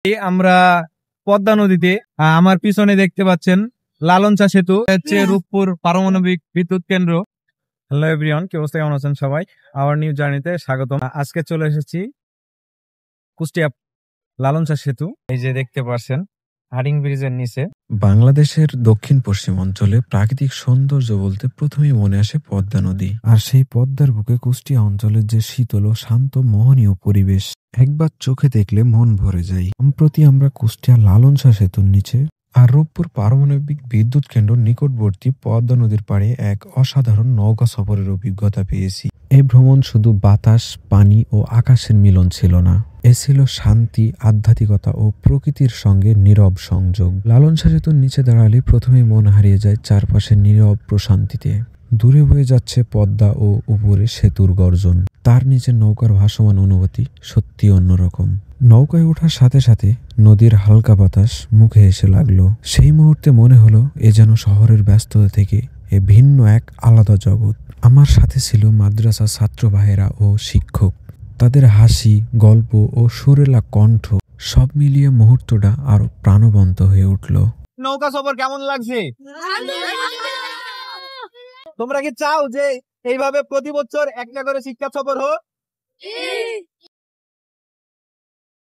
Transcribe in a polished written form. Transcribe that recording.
আমরা পদ্মা নদীতে আমার পিছনে দেখতে পাচ্ছেন লালনচা সেতু হচ্ছে রূপপুর পারমাণবিক বিদ্যুৎ কেন্দ্র। হ্যালো এভরিওয়ান, কি অবস্থা, কেমন আছেন সবাই? আওয়ার নিউ জার্নিতে স্বাগতম। আজকে চলে এসেছি কুষ্টিয়া লালনচা সেতু, এই যে দেখতে পাচ্ছেন হাডিং ব্রিজের নিচে। বাংলাদেশের দক্ষিণ পশ্চিম অঞ্চলে প্রাকৃতিক সৌন্দর্য বলতে প্রথমেই মনে আসে পদ্মা নদী। আর সেই পদ্মার বুকে কুষ্টিয়া অঞ্চলের যে শীতল ও শান্ত মোহনীয় পরিবেশ, একবার চোখে দেখলে মন ভরে যায়। সম্প্রতি আমরা কুষ্টিয়া লালনচা সেতুর নিচে আর রূপপুর পারমাণবিক বিদ্যুৎ কেন্দ্র নিকটবর্তী পদ্মা নদীর পাড়ে এক অসাধারণ নৌকা সফরের অভিজ্ঞতা পেয়েছি। এই ভ্রমণ শুধু বাতাস, পানি ও আকাশের মিলন ছিল না, এ ছিল শান্তি, আধ্যাত্মিকতা ও প্রকৃতির সঙ্গে নীরব সংযোগ। লালনচা সেতুর নিচে দাঁড়ালে প্রথমেই মন হারিয়ে যায় চারপাশের নীরব প্রশান্তিতে। দূরে বয়ে যাচ্ছে পদ্মা ও উপরে সেতুর গর্জন। তার নিচে নৌকার ভাসমান অনুভূতি সত্যি অন্যরকম। নৌকায় ওঠার সাথে সাথে নদীর হালকা বাতাস মুখে এসে লাগলো। সেই মুহূর্তে মনে হলো এ যেন শহরের ব্যস্ততা থেকে এ ভিন্ন এক আলাদা জগৎ। আমার সাথে ছিল মাদ্রাসা ছাত্র ভাইয়েরা ও শিক্ষক। তাদের হাসি, গল্প ও সুরেলা কণ্ঠ সব মিলিয়ে মুহূর্তটা আরো প্রাণবন্ত হয়ে উঠল। নৌকা সফর কেমন লাগছে? তোমরা কি চাও যে এইভাবে প্রতি বছর একটা করে শিক্ষা সফর হোক?